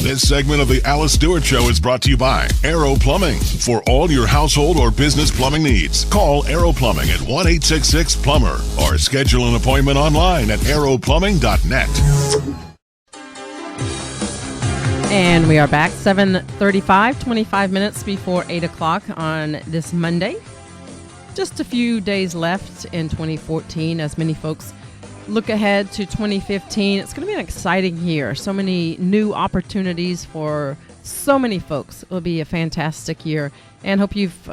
This segment of the Alice Stewart Show is brought to you by Aero Plumbing. For all your household or business plumbing needs, call Aero Plumbing at 1-866-PLUMBER or schedule an appointment online at aeroplumbing.net. And we are back, 7:35, 25 minutes before 8 o'clock on this Monday. Just a few days left in 2014 as many folks look ahead to 2015. It's going to be an exciting year. So many new opportunities for so many folks. It will be a fantastic year. And hope you've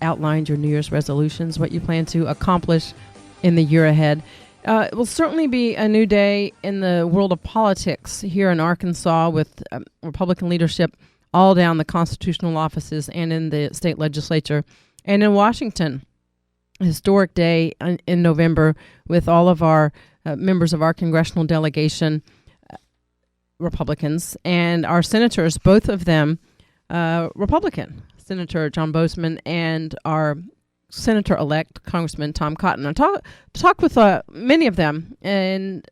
outlined your New Year's resolutions, what you plan to accomplish in the year ahead. It will certainly be a new day in the world of politics here in Arkansas with Republican leadership all down the constitutional offices and in the state legislature. And in Washington, a historic day in November with all of our members of our congressional delegation, Republicans, and our senators, both of them Republican, Senator John Bozeman and our Senator-elect Congressman Tom Cotton. I talk with many of them and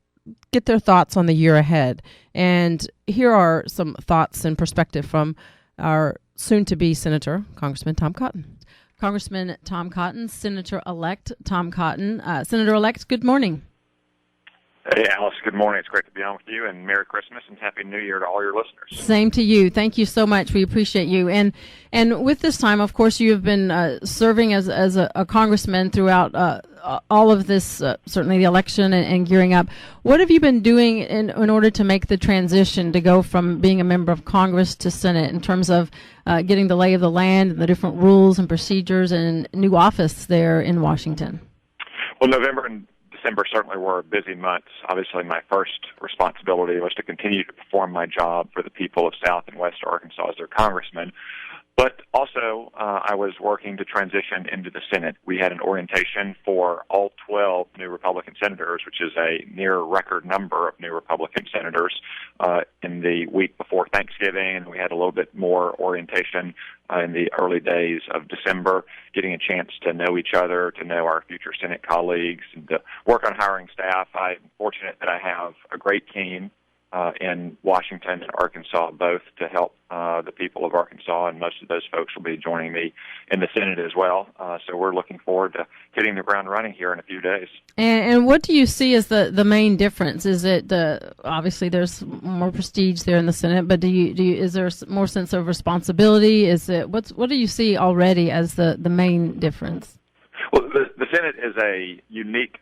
get their thoughts on the year ahead. And here are some thoughts and perspective from our soon-to-be Senator, Congressman Tom Cotton. Congressman Tom Cotton, Senator-elect Tom Cotton. Senator-elect, good morning. Hey, Alice, good morning. It's great to be on with you, and Merry Christmas and Happy New Year to all your listeners. Same to you. Thank you so much. We appreciate you. And with this time, of course, you have been serving as a congressman throughout all of this, certainly the election and gearing up. What have you been doing in order to make the transition to go from being a member of Congress to Senate in terms of getting the lay of the land and the different rules and procedures and new office there in Washington? Well, November and December certainly were busy months. Obviously, my first responsibility was to continue to perform my job for the people of South and West Arkansas as their congressman. But also, I was working to transition into the Senate. We had an orientation for all 12 new Republican senators, which is a near record number of new Republican senators, in the week before Thanksgiving, and we had a little bit more orientation in the early days of December, getting a chance to know each other, to know our future Senate colleagues, and to work on hiring staff. I'm fortunate that I have a great team in Washington and Arkansas, both to help the people of Arkansas, and most of those folks will be joining me in the Senate as well. So we're looking forward to hitting the ground running here in a few days. And what do you see as the main difference? Is it obviously there's more prestige there in the Senate, but is there more sense of responsibility? Is it what do you see already as the main difference? Well, the Senate is a unique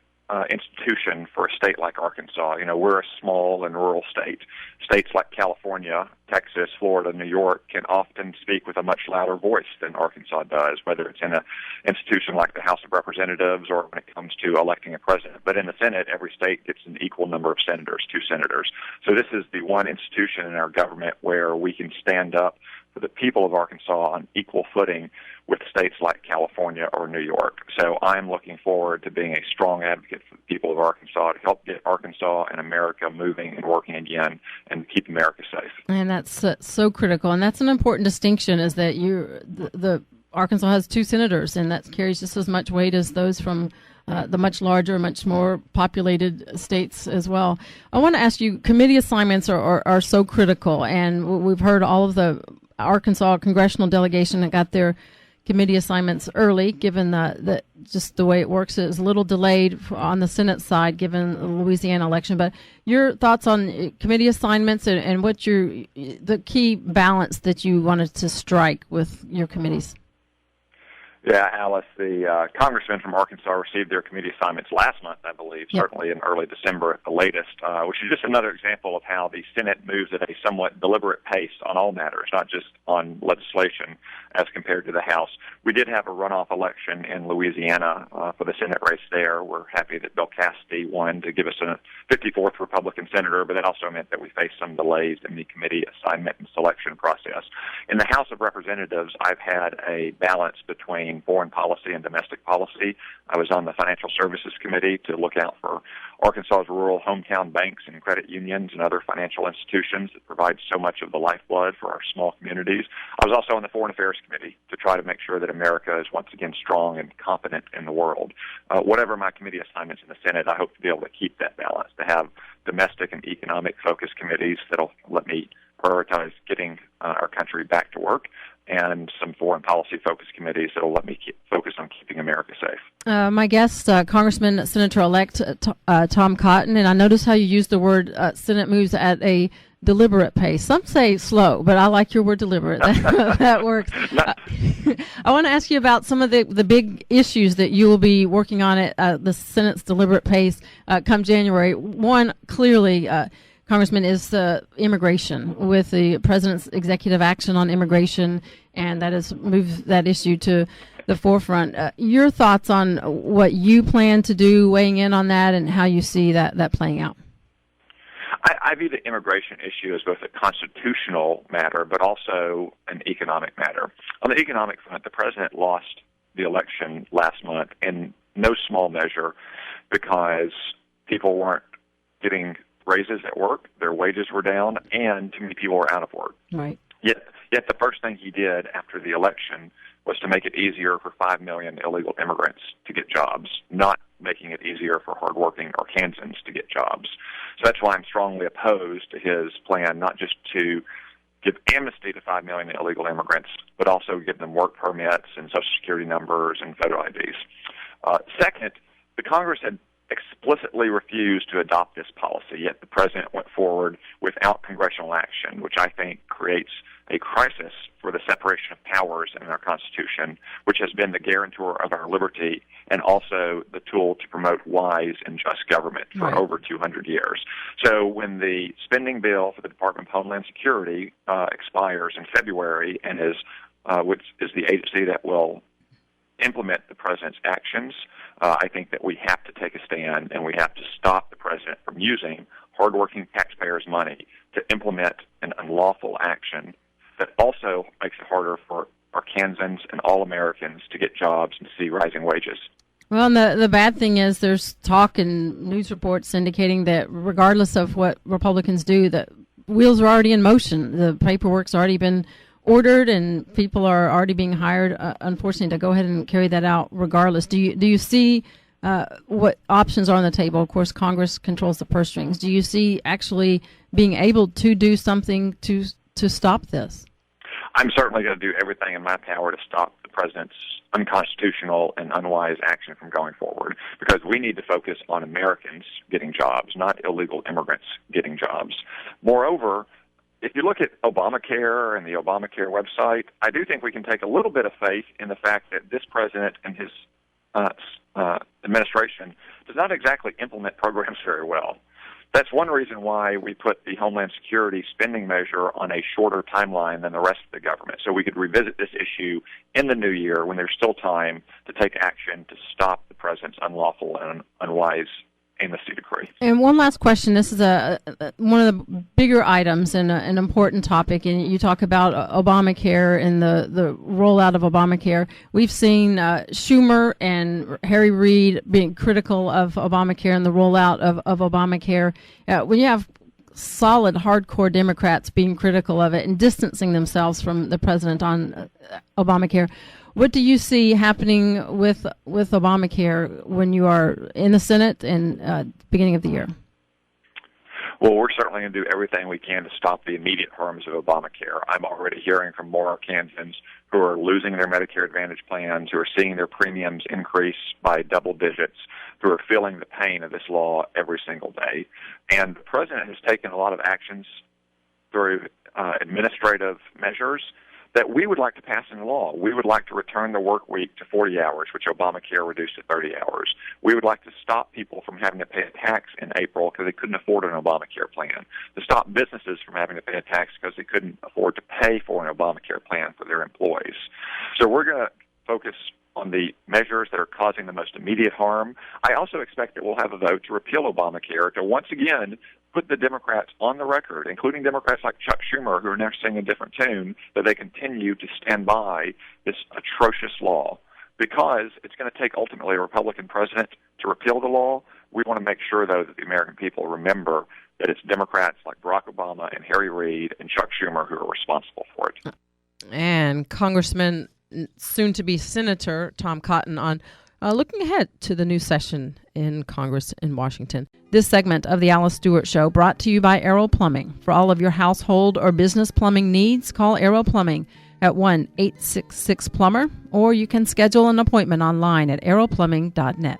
institution for a state like Arkansas. You know, we're a small and rural state. States like California, Texas, Florida, New York can often speak with a much louder voice than Arkansas does, whether it's in an institution like the House of Representatives or when it comes to electing a president. But in the Senate, every state gets an equal number of senators, 2 senators. So this is the one institution in our government where we can stand up for the people of Arkansas on equal footing with states like California or New York. So I'm looking forward to being a strong advocate for the people of Arkansas to help get Arkansas and America moving and working again and keep America safe. And that's so critical. And that's an important distinction, is that the Arkansas has 2 senators, and that carries just as much weight as those from the much larger, much more populated states as well. I want to ask you, committee assignments are so critical, and we've heard all of the Arkansas congressional delegation that got their committee assignments early, given that just the way it works is a little delayed on the Senate side, given the Louisiana election. But your thoughts on committee assignments and what the key balance that you wanted to strike with your committees? Yeah, Alice, the congressmen from Arkansas received their committee assignments last month, I believe, certainly in early December at the latest, which is just another example of how the Senate moves at a somewhat deliberate pace on all matters, not just on legislation as compared to the House. We did have a runoff election in Louisiana for the Senate race there. We're happy that Bill Cassidy won to give us a 54th Republican senator, but that also meant that we faced some delays in the committee assignment and selection process. In the House of Representatives, I've had a balance between foreign policy and domestic policy. I was on the Financial Services Committee to look out for Arkansas's rural hometown banks and credit unions and other financial institutions that provide so much of the lifeblood for our small communities. I was also on the Foreign Affairs Committee to try to make sure that America is once again strong and confident in the world. Whatever my committee assignments in the Senate, I hope to be able to keep that balance, to have domestic and economic focus committees that'll let me prioritize getting our country back to work, and some foreign policy-focused committees that will let me focus on keeping America safe. My guest, Congressman Senator-elect Tom Cotton, and I noticed how you used the word Senate moves at a deliberate pace. Some say slow, but I like your word deliberate. That works. I want to ask you about some of the big issues that you will be working on at the Senate's deliberate pace come January. One, clearly, Congressman, is immigration, with the president's executive action on immigration, and that has moved that issue to the forefront. Your thoughts on what you plan to do, weighing in on that, and how you see that playing out? I view the immigration issue as both a constitutional matter, but also an economic matter. On the economic front, the president lost the election last month in no small measure because people weren't getting raises at work, their wages were down, and too many people were out of work. Right. Yet the first thing he did after the election was to make it easier for 5 million illegal immigrants to get jobs, not making it easier for hardworking Arkansans to get jobs. So that's why I'm strongly opposed to his plan, not just to give amnesty to 5 million illegal immigrants, but also give them work permits and Social Security numbers and photo IDs. Second, the Congress had explicitly refused to adopt this policy, yet the president went forward without congressional action, which I think creates a crisis for the separation of powers in our Constitution, which has been the guarantor of our liberty and also the tool to promote wise and just government for over 200 years. So when the spending bill for the Department of Homeland Security expires in February, and which is the agency that will implement the president's actions, I think that we have to take a stand, and we have to stop the president from using hardworking taxpayers' money to implement an unlawful action that also makes it harder for Arkansans and all Americans to get jobs and see rising wages. Well, and the bad thing is there's talk and news reports indicating that regardless of what Republicans do, the wheels are already in motion. The paperwork's already been ordered, and people are already being hired, unfortunately, to go ahead and carry that out regardless. Do you see what options are on the table? Of course, Congress controls the purse strings. Do you see actually being able to do something to stop this? I'm certainly going to do everything in my power to stop the president's unconstitutional and unwise action from going forward, because we need to focus on Americans getting jobs, not illegal immigrants getting jobs. Moreover, if you look at Obamacare and the Obamacare website, I do think we can take a little bit of faith in the fact that this president and his administration does not exactly implement programs very well. That's one reason why we put the Homeland Security spending measure on a shorter timeline than the rest of the government, so we could revisit this issue in the new year when there's still time to take action to stop the president's unlawful and unwise amnesty decree. And one last question. This is one of the bigger items and an important topic, and you talk about Obamacare and the rollout of Obamacare. We've seen Schumer and Harry Reid being critical of Obamacare and the rollout of Obamacare. When you have solid, hardcore Democrats being critical of it and distancing themselves from the president on Obamacare, what do you see happening with Obamacare when you are in the Senate and beginning of the year? Well, we're certainly going to do everything we can to stop the immediate harms of Obamacare. I'm already hearing from more Arkansans who are losing their Medicare Advantage plans, who are seeing their premiums increase by double digits, who are feeling the pain of this law every single day. And the president has taken a lot of actions through administrative measures that we would like to pass into law. We would like to return the work week to 40 hours, which Obamacare reduced to 30 hours. We would like to stop people from having to pay a tax in April because they couldn't afford an Obamacare plan, to stop businesses from having to pay a tax because they couldn't afford to pay for an Obamacare plan for their employees. So we're going to focus on the measures that are causing the most immediate harm. I also expect that we'll have a vote to repeal Obamacare, to once again put the Democrats on the record, including Democrats like Chuck Schumer, who are now singing a different tune, that they continue to stand by this atrocious law. Because it's going to take ultimately a Republican president to repeal the law, we want to make sure, though, that the American people remember that it's Democrats like Barack Obama and Harry Reid and Chuck Schumer who are responsible for it. And Congressman, soon-to-be Senator Tom Cotton on looking ahead to the new session in Congress in Washington. This segment of the Alice Stewart Show brought to you by Aero Plumbing. For all of your household or business plumbing needs, call Aero Plumbing at 1-866-PLUMBER, or you can schedule an appointment online at aeroplumbing.net.